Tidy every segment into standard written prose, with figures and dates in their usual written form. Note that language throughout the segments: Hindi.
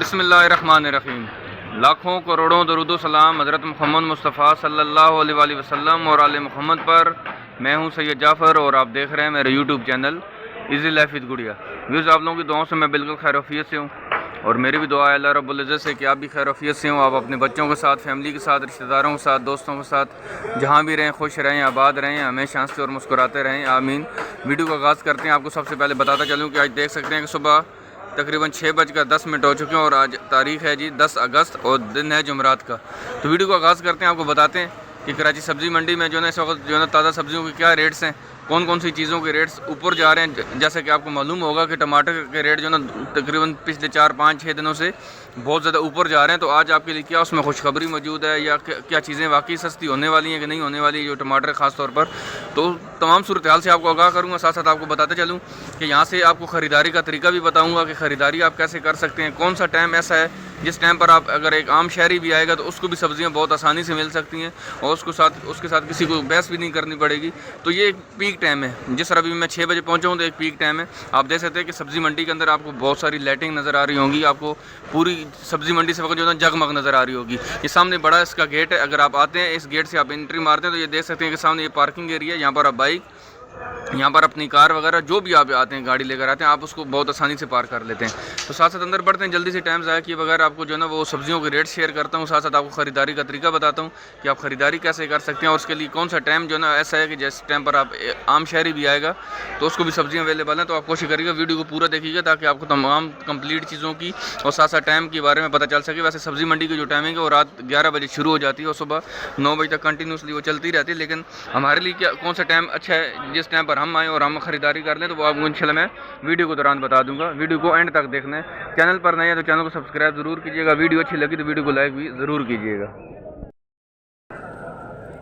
बिस्मिल्लाहिर्रहमानिर्रहीम। लाखों करोड़ों दरूद सलाम हज़रत मोहम्मद मुस्तफ़ा सल्लल्लाहु अलैहि वसल्लम और आले मोहम्मद पर। मैं हूं सैयद जाफ़र और आप देख रहे हैं मेरे YouTube channel easy life with गुड़िया। व्यूज़, आप लोगों की दुआओं से मैं बिल्कुल खैर-ओ-आफ़ियत से हूँ और मेरी भी दुआ है अल्लाह रब्बुल इज़्ज़त से कि आप भी खैर-ओ-आफ़ियत से हों। आप अपने बच्चों के साथ, फैमिली के साथ, रिश्तेदारों के साथ, दोस्तों के साथ जहाँ भी रहें खुश रहें, आबाद रहें, हमेशा हंसते और मुस्कुराते रहें, आमीन। वीडियो का आगाज़ करते हैं। आपको सबसे पहले बताता चलूँ कि आज देख सकते हैं कि सुबह तकरीबन 6:10 हो चुके हैं और आज तारीख़ है जी 10 अगस्त और दिन है जुमरात का। तो वीडियो को आगाज़ करते हैं। आपको बताते हैं कि कराची सब्ज़ी मंडी में जो है इस वक्त जो है ताज़ा सब्ज़ियों के क्या रेट्स हैं, कौन कौन सी चीज़ों के रेट्स ऊपर जा रहे हैं। जैसे कि आपको मालूम होगा कि टमाटर के रेट जो है ना तकरीबन पिछले 4-5-6 दिनों से बहुत ज़्यादा ऊपर जा रहे हैं। तो आज आपके लिए क्या उसमें खुशखबरी मौजूद है या क्या चीज़ें वाकई सस्ती होने वाली हैं कि नहीं होने वाली, जो टमाटर ख़ास तौर पर। तो तमाम सूरत हाल से आपको आगाह करूँगा, साथ साथ आपको बताते चलूँ कि यहाँ से आपको ख़रीदारी का तरीका भी बताऊँगा कि ख़रीदारी आप कैसे कर सकते हैं। कौन सा टाइम ऐसा है जिस टाइम पर आप अगर एक आम शहरी भी आएगा तो उसको भी सब्ज़ियाँ बहुत आसानी से मिल सकती हैं और उसके साथ किसी को बहस भी नहीं करनी पड़ेगी। तो ये एक पीक टाइम है। जिस तरह अभी मैं 6 बजे पहुँचा हूँ तो एक पीक टाइम है। आप देख सकते हैं कि सब्ज़ी मंडी के अंदर आपको बहुत सारी लाइटिंग नज़र आ रही होंगी। आपको पूरी सब्ज़ी मंडी से वक्त जो है जगमग नज़र आ रही होगी। ये सामने बड़ा इसका गेट है। अगर आप आते हैं इस गेट से आप एंट्री मारते हैं तो ये देख सकते हैं कि सामने ये पार्किंग एरिया है। यहाँ पर आप बाइक, यहाँ पर अपनी कार वगैरह जो भी आप आते हैं, गाड़ी लेकर आते हैं, आप उसको बहुत आसानी से पार कर लेते हैं। तो साथ साथ अंदर बढ़ते हैं, जल्दी से टाइम ज़ाया किए बगैर आपको जो है ना वो सब्जियों के रेट शेयर करता हूँ। साथ साथ आपको ख़रीदारी का तरीका बताता हूँ कि आप ख़रीदारी कैसे कर सकते हैं और उसके लिए कौन सा टाइम जो है ना ऐसा है कि जिस टाइम पर आप आम शहरी भी आएगा तो उसको भी सब्जियाँ अवेलेबल हैं। तो आप कोशिश करिएगा वीडियो को पूरा देखिएगा ताकि आपको तमाम कंप्लीट चीज़ों की और साथ साथ टाइम के बारे में पता चल सके। वैसे सब्ज़ी मंडी की जो टाइमिंग है वो रात 11 बजे शुरू हो जाती है और सुबह 9 बजे तक कंटिन्यूसली वो चलती रहती है। लेकिन हमारे लिए क्या कौन सा टाइम अच्छा है जिस टाइम पर हम आएँ और हम ख़रीदारी कर लें तो वो आपको इंशाल्लाह मैं वीडियो के दौरान बता दूंगा। वीडियो को एंड तक देखना है। चैनल पर नए हैं तो चैनल को सब्सक्राइब ज़रूर कीजिएगा। वीडियो अच्छी लगी तो वीडियो को लाइक भी ज़रूर कीजिएगा।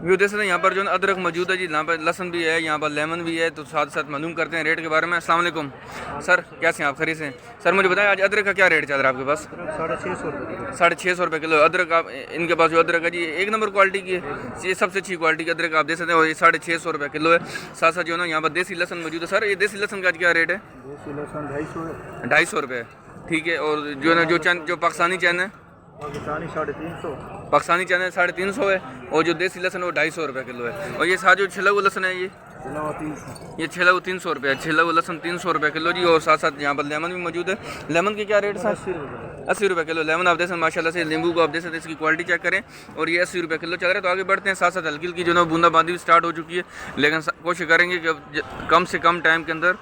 व्यू देख सकते हैं यहाँ पर जो है अदरक मौजूद है जी, यहाँ पर लहसन भी है, यहाँ पर लेमन भी है। तो साथ साथ मालूम करते हैं रेट के बारे में। अस्सलाम वालेकुम सर, कैसे हैं आप? खरीद से सर, मुझे बताएं आज अदरक का क्या रेट चल रहा है आपके पास? 650 रुपये किलो अदरक। आप इनके पास जो अदरक है जी एक नंबर क्वालिटी की है, ये सबसे अच्छी क्वालिटी की अदरक आप दे सकते हैं और ये 650 रुपये किलो है। साथ साथ जो है ना यहाँ पर देसी लहसन मौजूद है। सर ये देसी लहसन का क्या रेट है? देसी लहसुन 250 रुपये, ठीक है। और जो है ना जो पाकिस्तानी चैन है, पाकिस्तानी 350, पाकिस्तानी चैन 350 है और जो देसी लहसन वो 250 रुपये किलो है। और ये साथ जो छिला हुआ लहसन है ये छिला हुआ 300 रुपये, छिला हुआ लहसन 300 रुपये किलो जी। और साथ साथ यहाँ पर लेमन भी मौजूद है। लेमन के क्या रेट है? 80 रुपये किलो लेमन आप दे सकते हैं। माशाल्लाह से नींबू को आप दे सकते हैं, इसकी क्वालिटी चेक करें और ये 80 रुपये किलो चल रहा है। तो आगे बढ़ते हैं। साथ साथ हल्की हल्की जो है बूंदाबांदी भी स्टार्ट हो चुकी है, लेकिन कोशिश करेंगे कि कम से कम टाइम के अंदर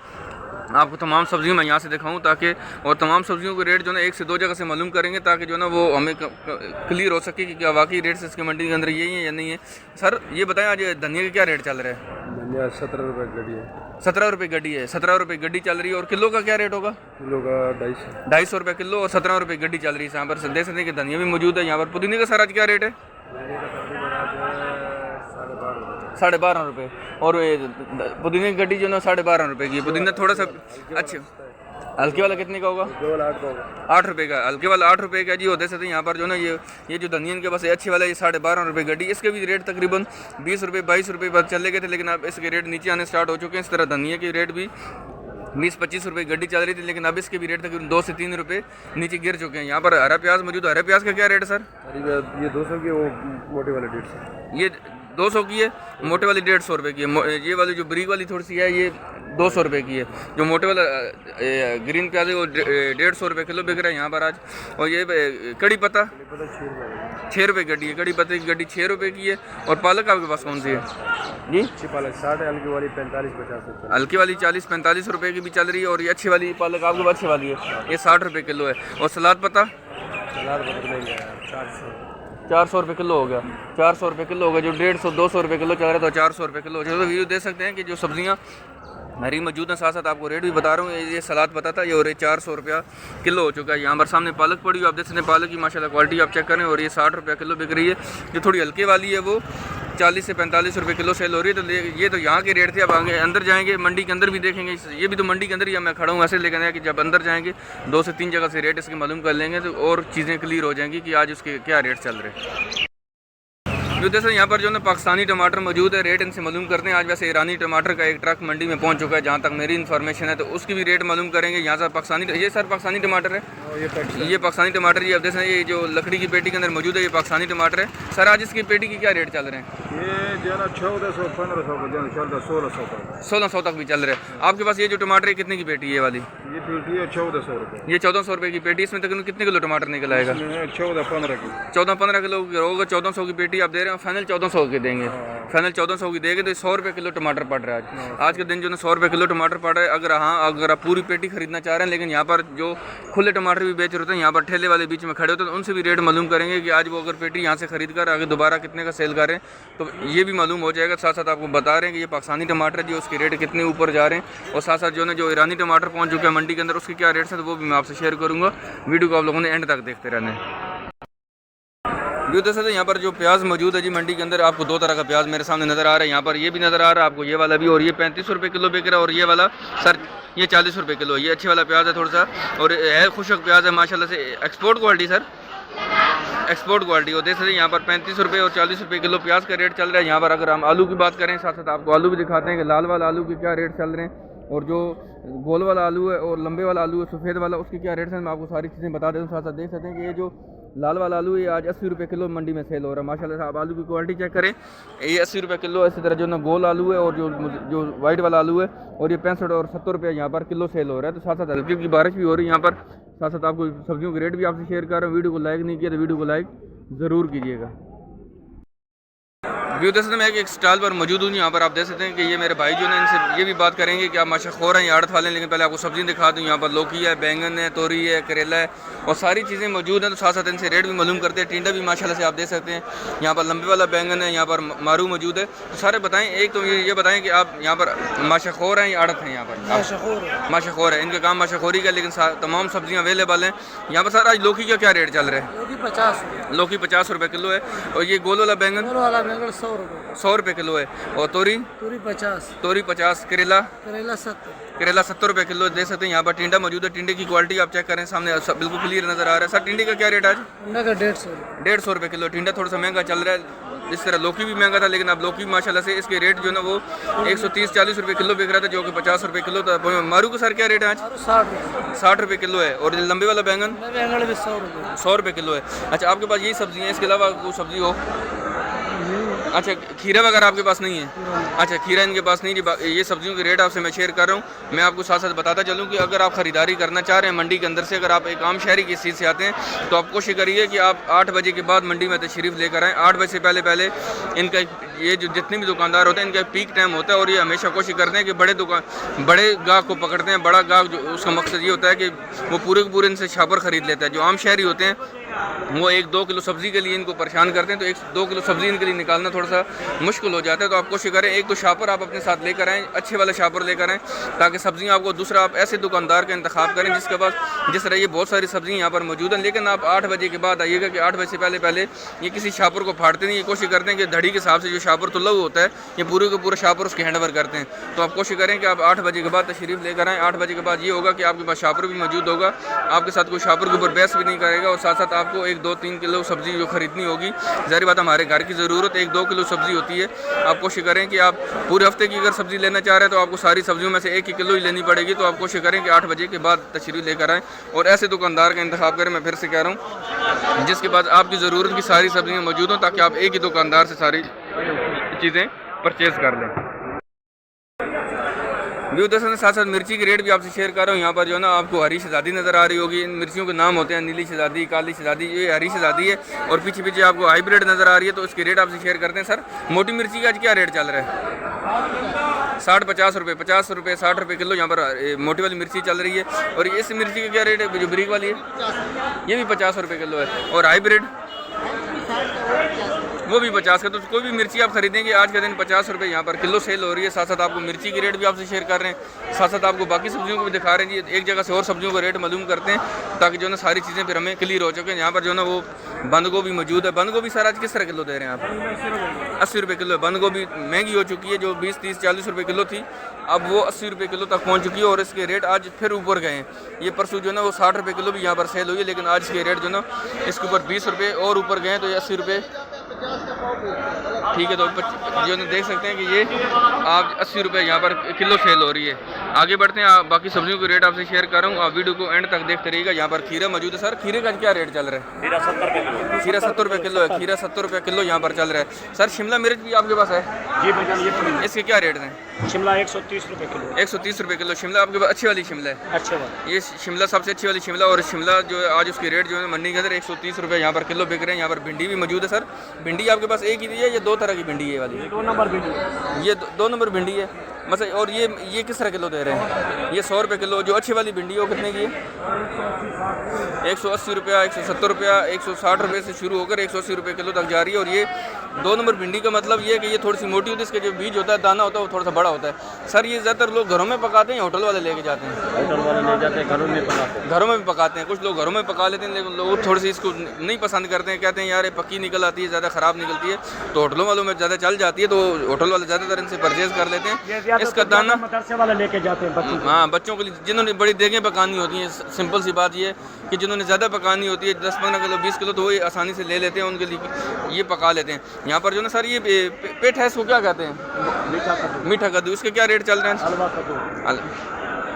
आपको तमाम सब्जियों मैं यहाँ से दिखाऊं ताकि और तमाम सब्जियों के रेट जो है 1 से 2 जगह से मालूम करेंगे ताकि जो है ना वो हमें क्लियर हो सके कि क्या वाकई रेट्स इसके मंडी के अंदर यही है या नहीं है। सर ये बताएं आज धनिया का क्या रेट चल रहा है? धनिया 17 रुपये गड्डी है। 17 रुपये गड्डी है, 17 रुपये गड्डी चल रही है। और किलो का क्या रेट होगा? किलो का 250 रुपये किलो और 17 रुपये गड्डी चल रही है। यहाँ पर देख सकते हैं कि धनिया भी मौजूद है। यहाँ पर पुदीने का सर आज क्या रेट है? 12.5 रुपये। और पुदीने की गड्डी जो ना 12.5 रुपये की। पुदीना थोड़ा सा अच्छा, हल्के वाला कितने का होगा? 8 रुपये का। हल्के वाला 8 रुपये का जी। और देख सकते हैं यहाँ पर जो ना ये जो धनिया के पास अच्छे वाला ये 12.5 रुपये गड्डी। इसके भी रेट तकरीबन 20 रुपये 22 रुपये पर चले गए थे, लेकिन अब इसके रेट नीचे आने स्टार्ट हो चुके हैं। इस तरह धनिया के रेट भी 20-25 रुपये गड्डी चल रही थी, लेकिन अब इसके भी रेट तकरीबन 2 से 3 रुपये नीचे गिर चुके हैं। यहाँ पर हरा प्याज मौजूद है। हरा प्याज का क्या रेट है सर? ये 200 की, वो मोटे वाले 150। ये 200 की है, मोटे वाली 150 रुपये की है। ये वाली जो ब्रीक वाली थोड़ी सी है ये 200 रुपये की है। जो मोटे वाला ग्रीन प्याज है वो 150 रुपये किलो बिक रहा है यहाँ पर आज। और ये कड़ी पत्ता 6 रुपये गड्डी है। कड़ी पत्ते की गड्डी 6 रुपये की है। और पालक आपके पास कौन सी है जी? अच्छी पालक 60 है, हल्की वाली 45-50 रुपये। हल्की वाली 40-45 रुपये की भी चल रही है। और ये अच्छी वाली पालक आपके पास अच्छी वाली है, ये 60 रुपये किलो है। और सलाद पत्ता 400 रुपये किलो हो गया। 400 रुपये किलो हो गया। जो 150-200 रुपये किलो चल रहा है तो 400 रुपये किलो हो जाए। तो वीडियो देख सकते हैं कि जो सब्जियाँ हरी मौजूद है। साथ साथ आपको रेट भी बता रहा हूँ। ये सलाद पता था, ये और 400 रुपया किलो हो चुका है। यहाँ पर सामने पालक पड़ी हुई आप देख सकते हैं। पालक की माशाल्लाह क्वालिटी आप चेक करें और ये 60 रुपया किलो बिक रही है। जो थोड़ी हल्के वाली है वो 40 से 45 रुपये किलो सेल हो रही है। तो ये तो यहाँ के रेट थे। अब आगे अंदर जाएंगे मंडी के अंदर भी देखेंगे। ये भी तो मंडी के अंदर ही मैं खड़ा हूँ ऐसे, लेकिन है कि जब अंदर जाएंगे 2 से 3 जगह से रेट इसके मालूम कर लेंगे तो और चीज़ें क्लियर हो जाएंगी कि आज उसके क्या रेट चल रहे हैं। जो जैसे यहाँ पर जो है पाकिस्तानी टमाटर मौजूद है, रेट इनसे मालूम करते हैं। आज वैसे ईरानी टमाटर का एक ट्रक मंडी में पहुँच चुका है, जहाँ तक मेरी इन्फॉर्मेशन है, तो उसकी भी रेट मालूम करेंगे। यहाँ से पाकिस्तानी, ये सर पाकिस्तानी टमाटर है, ये पाकिस्तानी टमाटर, ये अब जैसे ये जो लकड़ी की पेटी के अंदर मौजूद है, ये पाकिस्तानी टमाटर है। सर आज इसकी पेटी की क्या रेट चल रहे हैं? ये जो है 1400 1500 1600 तक 1600 तक भी चल रहे हैं। आपके पास ये जो टमाटर है कितने की पेटी है ये वाली? ये पेटी है 1400 रुपये। ये 1400 रुपये की पेटी, इसमें तकरीबन कितने किलो टमाटर निकल आएगा? 14-15 की 14-15 किलो होगा। 1400 की पेटी आप दे रहे हैं, फाइनल 1400 की देंगे। फाइनल 1400 की देंगे तो 100 रुपये किलो टमाटर पड़ रहा है आज के दिन जो है 100 रुपये किलो टमाटर पड़ रहा है। अगर आप पूरी पेटी खरीदना चाह रहे हैं, लेकिन यहाँ पर जो खुले टमाटर भी बेच रहे होते हैं, यहाँ पर ठेले वाले बीच में खड़े होते हैं, तो उनसे भी रेट मालूम करेंगे कि आज वो अगर पेटी यहाँ से खरीद कर आगे दोबारा कितने का सेल करें, तो ये भी मालूम हो जाएगा। साथ साथ आपको बता रहे हैं कि ये पाकिस्तानी टमाटर जो उसके रेट कितने ऊपर जा रहे हैं, और साथ साथ जो है जो ईरानी टमाटर पहुँच चुके हैं मंडी के अंदर, उसके क्या रेट्स हैं, तो वो भी मैं आपसे शेयर करूँगा। वीडियो को आप लोगों ने एंड तक देखते रहना है। व्यू देख सकते हैं यहाँ पर जो प्याज मौजूद है जी मंडी के अंदर, आपको दो तरह का प्याज मेरे सामने नज़र आ रहा है। यहाँ पर ये भी नज़र आ रहा है आपको, ये वाला भी, और ये 35 रुपये किलो बिक रहा है, और ये वाला सर ये 40 रुपये किलो। ये अच्छे वाला प्याज है थोड़ा सा, और है खुशक प्याज है माशाल्लाह से, export quality sir, export quality. और देख सकते हैं यहाँ पर 35 रुपये और 40 रुपये किलो प्याज का रेट चल रहा है। यहाँ पर अगर हम आलू की बात करें, साथ साथ आपको आलू भी दिखाते हैं कि लाल वाला आलू के क्या रेट चल रहे हैं, और जो गोल वाला आलू है और लंबे वाला आलू है सफ़ेद वाला, उसके क्या रेट हैं, मैं आपको सारी चीज़ें बता देता हूँ। साथ साथ देख सकते हैं कि ये जो लाल वाला आलू है, ये आज 80 रुपये किलो मंडी में सेल हो रहा है माशाल्लाह से। आप आलू की क्वालिटी चेक करें, ये 80 रुपये किलो। इसी तरह जो ना गोल आलू है और जो वाइट वाला आलू है, और ये 65 और 70 रुपये यहाँ पर किलो सेल हो रहा है। तो साथ साथ हल्की की बारिश भी हो रही है यहाँ पर। साथ साथ आपको सब्जियों के रेट भी आपसे शेयर कर रहा हूँ। वीडियो को लाइक नहीं किया तो वीडियो को लाइक ज़रूर कीजिएगा। व्यू देख सकते हैं, मैं एक स्टॉल पर मौजूद हूँ। यहाँ पर आप देख सकते हैं कि ये मेरे भाई जो है इनसे ये भी बात करेंगे कि आप माशाखोर हैं, आड़त वाले हैं, लेकिन पहले आपको सब्ज़ी दिखा दूँ। यहाँ पर लौकी है, बैंगन है, तोरी है, करेला है, और सारी चीज़ें मौजूद हैं। तो साथ साथ इनसे रेट भी मालूम करते हैं। टिंडा भी माशाल्लाह से आप देख सकते हैं, यहाँ पर लंबे वाला बैंगन है, यहाँ पर मारू मौजूद है। तो सारे बताएँ, एक तो ये बताएँ कि आप यहाँ पर माशाखोर हैं या आड़त हैं? यहाँ पर माशाखोर है, इनका काम माशाखोरी का, लेकिन तमाम सब्जियाँ अवेलेबल हैं यहाँ पर। सर आज लौकी का क्या रेट चल रहा है? लौकी 50 रुपये किलो है, और ये गोल वाला बैंगन 100 रुपये किलो है, और तोरी 50, करेला 70 रुपये किलो। देख सकते हैं यहाँ पर टिंडा मौजूद है। टिंडे की क्वालिटी आप चेक करें, सामने बिल्कुल क्लियर नज़र आ रहा है। सर टिंडे का क्या रेट आज? टिंडा का 150 रुपये किलो। टिंडा थोड़ा सा महंगा चल रहा है, इस तरह लौकी भी महंगा था, लेकिन अब लौकी माशाल्लाह से इसके रेट जो ना वो 130-40 रुपये किलो बिक रहा था, जो कि 50 रुपये किलो था। मारू का सर क्या रेट है आज? 60 रुपये किलो है, और लंबे वाला बैंगन 100 रुपये किलो है। अच्छा, आपके पास यही सब्जी है, इसके अलावा कोई सब्जी हो? अच्छा, खीरा वगैरह आपके पास नहीं है? अच्छा, खीरा इनके पास नहीं है। ये सब्जियों के रेट आपसे मैं शेयर कर रहा हूँ। मैं आपको साथ साथ बताता चलूँ कि अगर आप ख़रीदारी करना चाह रहे हैं मंडी के अंदर से, अगर आप एक आम शहरी की चीज़ से आते हैं, तो आप कोशिश करिए कि आप 8 बजे के बाद मंडी में तशरीफ़ लेकर आएँ। 8 बजे से पहले इनका ये जो जितने भी दुकानदार होते हैं, इनका पीक टाइम होता है, और ये हमेशा कोशिश करते हैं कि बड़े गाहक को पकड़ते हैं। बड़ा गाहक जो उसका मकसद ये होता है कि वो पूरे के पूरे इनसे छापर ख़रीद लेता है। जो आम शहरी होते हैं वो 1-2 किलो सब्ज़ी के लिए इनको परेशान करते हैं, तो 1-2 किलो सब्ज़ी इनके लिए निकालना थोड़ा सा मुश्किल हो जाता है। तो आप कोशिश करें, एक तो शापर आप अपने साथ लेकर आएँ, अच्छे वाला शापर लेकर आएँ, ताकि सब्ज़ियाँ आपको, दूसरा आप ऐसे दुकानदार का इंतखाब करें जिसके पास जिस तरह ये बहुत सारी सब्ज़ियाँ यहाँ पर मौजूद हैं। लेकिन आप 8 बजे के बाद आइएगा, कि 8 बजे से पहले ये किसी शापर को फाड़ते नहीं। ये कोशिश करते हैं कि धड़ी के हिसाब से जो शापर तो लव होता है, ये पूरे के पूरे शापर उसके हैंडओवर करते हैं। तो आप कोशिश करें कि आप 8 बजे के बाद तशरीफ़ लेकर आएँ। 8 बजे के बाद ये होगा कि आपके पास शापर भी मौजूद होगा, आपके साथ कोई शापर के ऊपर बहस भी नहीं करेगा, और साथ साथ आपको 1-2-3 किलो सब्ज़ी जो खरीदनी होगी, ज़ाहिर बात हमारे घर की ज़रूरत 1-2 किलो सब्ज़ी होती है। आप कोशिश करें कि आप पूरे हफ्ते की अगर सब्ज़ी लेना चाह रहे हैं, तो आपको सारी सब्जियों में से 1 किलो ही लेनी पड़ेगी। तो आप कोशिश करें कि 8 बजे के बाद तशरीफ़ लेकर आएँ, और ऐसे दुकानदार का इंतखाब करें। मैं फिर से कह रहा हूँ, जिसके पास आपकी ज़रूरत की सारी सब्ज़ियाँ मौजूद हों, ताकि आप एक ही दुकानदार से सारी चीज़ें परचेज़ कर लें। व्यू दर्शन साथ साथ मिर्ची के रेट भी आपसे शेयर कर रहा हूँ। यहाँ पर जो है ना आपको हरी शहजादी नज़र आ रही होगी। इन मिर्चियों के नाम होते हैं नीली शहजादी, काली शहजादी, ये हरी शहजादी है, और पीछे आपको हाइब्रिड नज़र आ रही है। तो इसके रेट आपसे शेयर करते हैं। सर मोटी मिर्ची का आज क्या रेट चल रहा है? 60-50 रुपये, 50 रुपये 60 रुपये किलो यहाँ पर मोटी वाली मिर्ची चल रही है। और इस मिर्ची का क्या रेट है जो ब्रिक वाली है? ये भी 50 रुपये किलो है, और हाइब्रिड वो भी 50 का। तो कोई भी मिर्ची आप खरीदेंगे आज के दिन 50 रुपये यहाँ पर किलो सेल हो रही है। साथ साथ आपको मिर्ची की रेट भी आपसे शेयर कर रहे हैं, साथ साथ आपको बाकी सब्जियों को भी दिखा रहे हैं। एक जगह से और सब्जियों का रेट मालूम करते हैं, ताकि जो है ना सारी चीज़ें फिर हमें क्लियर हो चुके हैं। यहाँ पर जो है ना वो बंद गोभी मौजूद है। बंद गोभी सर आज किस तरह किलो दे रहे हैं आप? 80 रुपये किलो है। बंद गोभी महंगी हो चुकी है, जो 20-30-40 रुपये किलो थी, अब वो 80 रुपये किलो तक पहुँच चुकी है, और इसके रेट आज फिर ऊपर गए हैं। ये परसों जो है ना वो 60 रुपये किलो भी यहाँ पर सेल हुई है, लेकिन आज इसके रेट जो है ना इसके ऊपर 20 रुपये और ऊपर गए हैं, तो ये 80 रुपये ठीक है। तो जो देख सकते हैं कि ये आप 80 रुपये यहाँ पर किलो सेल हो रही है। आगे बढ़ते हैं, बाकी सब्जियों के रेट आपसे शेयर कर रहा हूँ, आप वीडियो को एंड तक देखते रहिएगा। यहाँ पर खीरा मौजूद है। सर खीरे का क्या रेट चल रहा है? खीरा 70 रुपये किलो। खीरा 70 रुपये किलो है। खीरा 70 रुपये किलो यहाँ पर चल रहा है। सर शिमला मिर्च भी आपके पास है? जी भैया, ये इसके क्या रेट हैं? शिमला 130 रुपये किलो। 130 रुपये किलो शिमला आपके पास अच्छी वाली शिमला है? अच्छे वाला ये शिमला सबसे अच्छी वाली शिमला। और शिमला जो है आज उसकी रेट जो है मंडी के अंदर 130 रुपये यहाँ पर किलो बिक रहे हैं। यहाँ पर भिंडी भी मौजूद है। सर भिंडी आपके पास एक ही है या दो तरह की भिंडी है? वाली 2 नंबर भिंडी। ये दो नंबर भिंडी है मतलब। और ये किस तरह किलो दे रहे हैं? ये 100 रुपये किलो। जो अच्छी वाली भिंडी है वो कितने की है? 180 रुपया, 170 रुपया, 160 रुपये से शुरू होकर 180 रुपये किलो तक जा रही है। और ये 2 नंबर भिंडी का मतलब ये है कि ये थोड़ी सी मोटी होती है, इसके जो बीज होता है, दाना होता है, वो थोड़ा सा बड़ा होता है। सर ये ज़्यादातर लोग घरों में पकाते हैं, होटल वाले लेके जाते हैं? होटल वाले ले जाते हैं, घरों में पकाते हैं। घरों में भी पकाते हैं। कुछ लोग घरों में पका लेते हैं, लेकिन लोग थोड़ी सी इसको नहीं पसंद करते हैं। कहते हैं यार ये पक्की निकल आती है, ज़्यादा ख़राब निकलती है, तो होटलों वालों में ज़्यादा चल जाती है, तो होटल वाले ज़्यादातर इनसे परचेज़ कर लेते हैं। इसका दाना मदरसे वाले लेके जाते हैं बच्चों को। हाँ, बच्चों के लिए जिन्होंने बड़ी देगें पकानी होती हैं। सिंपल सी बात ये है कि जिन्होंने ज़्यादा पकानी होती है, 10-15 किलो 20 किलो, तो वो आसानी से ले लेते हैं, उनके लिए ये पका लेते हैं। यहाँ पर जो ना सर ये पेट है, इसको क्या कहते हैं? मीठा कद्दू। मीठा कद्दू। इसके क्या रेट चल रहे हैं? हलवा कद्दू,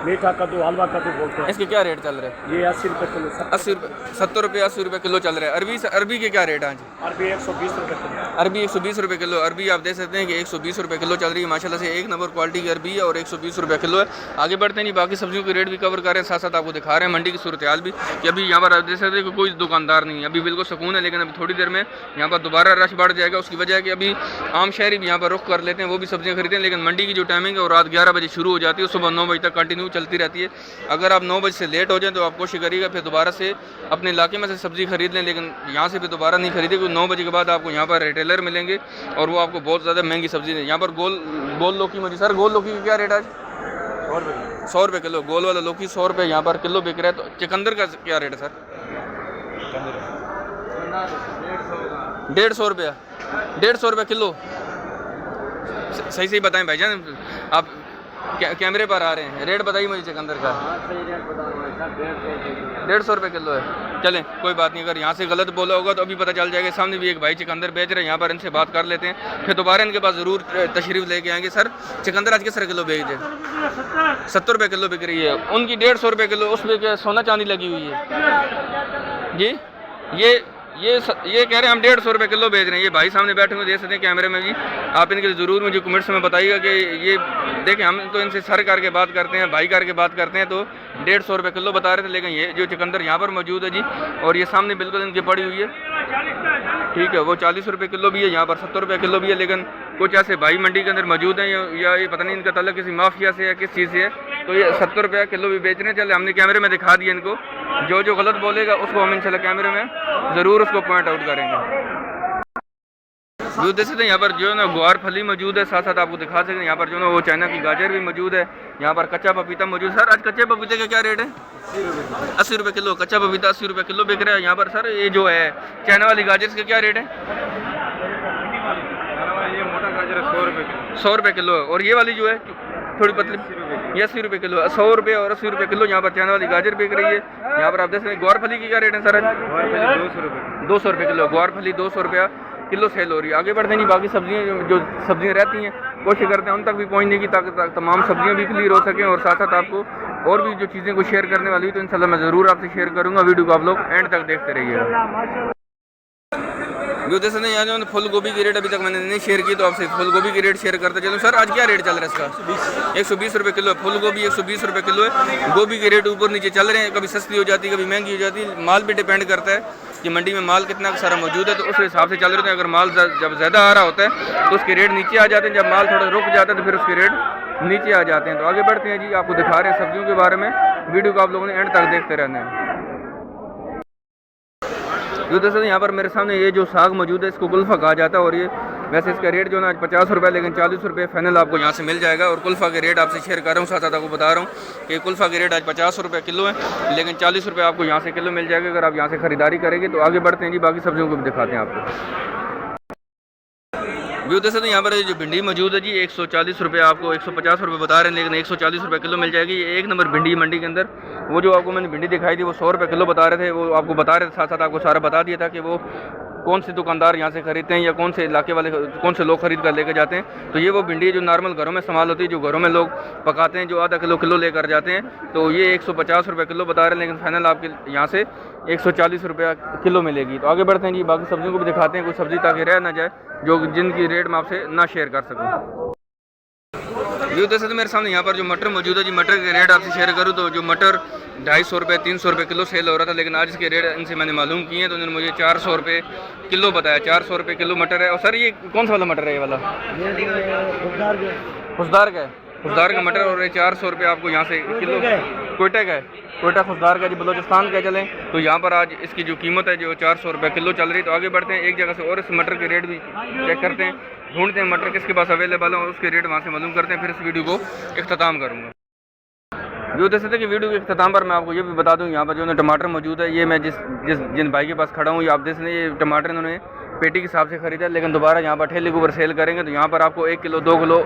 मीठा कद्दू, हलवा कद्दू बोलते हैं। इसके क्या रेट चल रहे हैं? ये 80 रुपये किलो। 80 रुपये, 70 रुपये, 80 रुपये किलो चल रहा है। अरबी के क्या रेट हैं आज? अरबी 120 रुपये किलो। अरबी 120 रुपये किलो। अरबी आप देख सकते हैं कि 120 रुपये किलो चल रही है। माशाल्लाह से एक नंबर क्वालिटी की अरबी है और 120 रुपये किलो है। आगे बढ़ते नहीं, बाकी सब्जियों के रेट भी कवर कर रहे हैं, साथ साथ आपको दिखा रहे हैं मंडी की सूरत हाल भी कि अभी यहाँ पर आप देख सकते हैं कि कोई दुकानदार नहीं है, अभी बिल्कुल सुकून है। लेकिन अभी थोड़ी देर में यहाँ पर दोबारा रश बढ़ जाएगा। उसकी वजह है कि अभी आम शहरी भी यहाँ पर रुख कर लेते हैं, वो भी सब्जियाँ खरीदें। लेकिन मंडी की जो टाइमिंग है वो रात 11 बजे शुरू हो जाती है, सुबह 9 बजे तक कंटिन्यू चलती रहती है। अगर आप 9 बजे से लेट हो जाएं तो आप कोशिश करिएगा फिर दोबारा से अपने इलाके में से सब्ज़ी खरीद लें, लेकिन यहाँ से भी दोबारा नहीं खरीदे, क्योंकि 9 बजे के बाद आपको यहाँ पर रिटेलर मिलेंगे और वो आपको बहुत ज़्यादा महंगी सब्ज़ी दें। यहाँ पर गोल लौकी मुझे सर, गोल लौकी की क्या रेट आज? 100 रुपये किलो। गोल वाला लौकी 100 रुपये यहाँ पर किलो बिक रहा है। तो चुकंदर का क्या रेट है सर? 150 रुपया। 150 रुपये किलो। सही सही बताएं भाईजान, आप कैमरे पर आ रहे हैं। रेट बताइए मुझे चुकंदर का। 150 रुपये किलो है। चलें कोई बात नहीं, अगर यहाँ से गलत बोला होगा तो अभी पता चल जाएगा। सामने भी एक भाई चुकंदर बेच रहे हैं, यहाँ पर इनसे बात कर लेते हैं, फिर दोबारा इनके पास ज़रूर तशरीफ़ लेके आएंगे। सर चुकंदर आज किस तरह किलो बेच दें? 70 रुपये किलो बिक रही है। उनकी 150 रुपये किलो। उसमें क्या सोना चांदी लगी हुई है जी? ये कह रहे हैं हम 150 रुपये किलो बेच रहे हैं। ये भाई सामने बैठे हुए देख सकते हैं कैमरे में भी। आप इनके ज़रूर मुझे कमेंट्स में बताइएगा कि ये देखें, हम तो इनसे सर करके बात करते हैं, भाई करके बात करते हैं, तो 150 रुपये किलो बता रहे थे। लेकिन ये जो चुकंदर यहाँ पर मौजूद है जी, और ये सामने बिल्कुल इनकी पड़ी हुई है, ठीक है, वो 40 रुपये किलो भी है, यहाँ पर 70 रुपये किलो भी है। लेकिन कुछ ऐसे भाई मंडी के अंदर मौजूद हैं या ये पता नहीं इनका ताल्लुक किसी माफिया से या किस चीज़ से है, तो ये 70 रुपये किलो भी बेच रहे हैं। चले हमने कैमरे में दिखा दिया इनको, जो गलत बोलेगा उसको हम इंशाल्लाह कैमरे में ज़रूर उसको पॉइंट आउट करेंगे। जो देख सकते हैं यहाँ पर जो है ना ग्वार फली मौजूद है, साथ साथ आपको दिखा सकते हैं यहाँ पर जो है ना वो चाइना की गाजर भी मौजूद है। यहाँ पर कच्चा पपीता मौजूद है। सर आज कच्चे पपीते का क्या रेट है? 80 रुपये किलो। कच्चा पपीता 80 रुपये किलो बिक रहा है। यहाँ पर सर ये जो है चाइना वाली गाजर का क्या रेट है? ये मोटा गाजर 100 रुपये किलो। 100 रुपये किलो है। और ये वाली जो है थोड़ी पतली, ये 80 रुपये किलो। 100 रुपये और 80 रुपये किलो यहाँ पर चाइना वाली गाजर बिक रही है। यहाँ पर आप देख सकते हैं ग्वार फली की क्या रेट है सर? 200 रुपये किलो। ग्वार फली 200 रुपया किलो सेल हो रही है। आगे बढ़ते नहीं, बाकी सब्जियाँ जो सब्जियाँ रहती हैं कोशिश करते हैं उन तक भी पहुँचने की, ताकि तमाम सब्जियाँ भी क्लियर हो सकें। और साथ साथ आपको और भी जो चीज़ें को शेयर करने वाली हुई तो इंशाल्लाह मैं ज़रूर आपसे शेयर करूँगा। वीडियो को आप लोग एंड तक देखते रहिएगा। जो जैसे नहीं यहाँ जो फूल गोभी की रेट अभी तक मैंने नहीं शेयर की, तो आपसे फूल गोभी की रेट शेयर करते चलूँ। सर आज क्या रेट चल रहा है इसका? 120 रुपये किलो है। फूल गोभी 120 रुपये किलो है। गोभी के रेट ऊपर नीचे चल रहे हैं, कभी सस्ती हो जाती है, कभी महंगी हो जाती है। माल पे डिपेंड करता है कि मंडी में माल कितना सारा मौजूद है, तो उस हिसाब से चल रहे हैं। अगर माल जब ज़्यादा आ रहा होता है तो उसके रेट नीचे आ जाते हैं, जब माल थोड़ा रुक जाता है तो फिर उसके रेट नीचे आ जाते हैं। तो आगे बढ़ते हैं जी, आपको दिखा रहे हैं सब्जियों के बारे में। वीडियो को आप लोगों ने एंड तक देखते रहना है। जो दरअसल यहाँ पर मेरे सामने ये जो साग मौजूद है इसको कुल्फ़ा कहा जाता है। और ये वैसे इसका रेट जो है ना आज 50 रुपये, लेकिन 40 रुपये फाइनल आपको यहाँ से मिल जाएगा। और कुल्फ़ा के रेट आपसे शेयर कर रहा हूँ, साथ साथ आपको बता रहा हूँ कि कुल्फ़ा के रेट आज 50 रुपये किलो है, लेकिन 40 रुपये आपको यहाँ से किलो मिल जाएगा अगर आप यहाँ से ख़रीदारी करेंगे। तो आगे बढ़ते हैं जी, बाकी सब्जियों को भी दिखाते हैं आपको। व्यू देख सकते हैं यहाँ पर जो भिंडी मौजूद है जी 140 रुपये, आपको 150 रुपये बता रहे हैं, लेकिन 140 रुपये किलो मिल जाएगी। ये एक नंबर भिंडी मंडी के अंदर। वो जो आपको मैंने भिंडी दिखाई थी वो 100 रुपये किलो बता रहे थे, वो आपको बता रहे थे, साथ साथ आपको सारा बता दिया था कि वो कौन से दुकानदार यहाँ से खरीदते हैं या कौन से इलाके वाले, कौन से लोग खरीद कर लेकर जाते हैं। तो ये वो भिंडी है जो नॉर्मल घरों में इस्तेमाल होती है, जो घरों में लोग पकाते हैं, जो आधा किलो लेकर जाते हैं। तो ये 150 रुपये किलो बता रहे हैं, लेकिन फाइनल आपके यहाँ से 140 रुपया किलो मिलेगी। तो आगे बढ़ते हैं जी, बाकी सब्जियों को भी दिखाते हैं, कुछ सब्जी ताकि रह ना जाए जो जिनकी रेट मैं आपसे ना शेयर कर सकूँ। ये जैसे तो मेरे सामने यहाँ पर जो मटर मौजूद है जी, मटर के रेट आपसे शेयर करूँ तो जो मटर 250 रुपये 300 रुपये किलो सेल हो रहा था, लेकिन आज इसके रेट इनसे मैंने मालूम किए हैं तो उन्होंने मुझे 400 रुपये किलो बताया। 400 रुपये किलो मटर है। और सर ये कौन सा वाला मटर है? ये वाला खुशदार का मटर, और ये 400 रुपये आपको यहाँ से किलो कोयटा का है, कोयटा खुशदार का जी, बलोचिस्तान का चलें। तो यहाँ पर आज इसकी जो कीमत है जो 400 रुपये किलो चल रही। तो आगे बढ़ते हैं एक जगह से और इस मटर के रेट भी चेक करते हैं, ढूंढते हैं मटर किसके पास अवेलेबल है और उसके रेट वहाँ से मालूम करते हैं। फिर इस वीडियो को इख्तिताम करूँगा। जो देख सकते कि वीडियो के इख्तिताम पर मैं आपको ये भी बता दूँ, यहाँ पर जो टमाटर मौजूद है, ये मैं जिन भाई के पास खड़ा हूँ, ये आप देख सकते हैं, ये टमाटर इन्होंने पेटी के हिसाब से ख़रीदा, लेकिन दोबारा यहाँ पर ठेले के ऊपर सेल करेंगे तो यहाँ पर आपको 1 किलो 2 किलो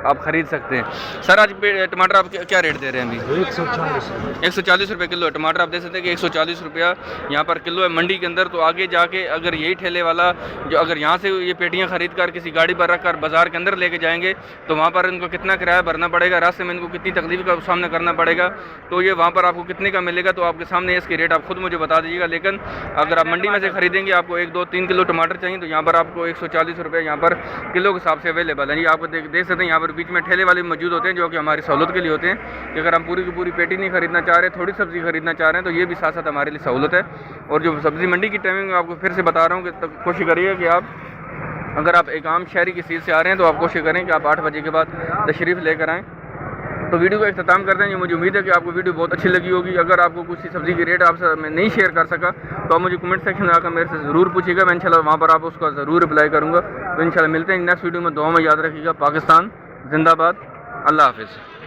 आप ख़रीद सकते हैं। सर आज टमाटर आप क्या रेट दे रहे हैं अभी? 140 रुपये किलो है टमाटर। आप देख सकते हैं कि 140 रुपया यहाँ पर किलो है मंडी के अंदर। तो आगे जाके अगर यही ठेले वाला जो अगर यहाँ से ये पेटियाँ ख़रीद कर किसी गाड़ी पर रख कर बाज़ार के अंदर लेके जाएंगे तो वहाँ पर इनको कितना किराया भरना पड़ेगा, रास्ते में इनको कितनी तकलीफ का सामना करना पड़ेगा, तो ये वहाँ पर आपको कितने का मिलेगा तो आपके सामने इसके रेट आप खुद मुझे बता दीजिएगा। लेकिन अगर आप मंडी में से ख़रीदेंगे आपको 1 2 3 किलो टमाटर चाहिए तो यहाँ पर आपको 140 रुपये यहाँ पर किलो के हिसाब से अवेलेबल है। ये आपको देख सकते हैं यहाँ पर बीच में ठेले वाले मौजूद होते हैं जो कि हमारी सहूलत के लिए होते हैं कि अगर हम पूरी की पूरी पेटी नहीं खरीदना चाह रहे, थोड़ी सब्ज़ी खरीदना चाह रहे हैं तो ये भी साथ साथ हमारे लिए सहूलत है। और जो सब्ज़ी मंडी की टाइमिंग आपको फिर से बता रहा हूँ कि कोशिश करिए कि आप अगर आप एक आम शहरी की सीट से आ रहे हैं तो आप कोशिश करें कि आप 8 बजे के बाद तशरीफ़ लेकर आएँ। तो वीडियो का इख्तिताम करते हैं। मुझे उम्मीद है कि आपको वीडियो बहुत अच्छी लगी होगी। अगर आपको कुछ सब्ज़ी की रेट आपसे मैं नहीं शेयर कर सका तो आप मुझे कमेंट सेक्शन में आकर मेरे से ज़रूर पूछिएगा, मैं इंशाल्लाह वहाँ पर आप उसका ज़रूर रिप्लाई करूँगा। तो इंशाल्लाह मिलते हैं नेक्स्ट वीडियो में। दुआ में याद रखिएगा। पाकिस्तान जिंदाबाद। अल्लाह हाफिज़।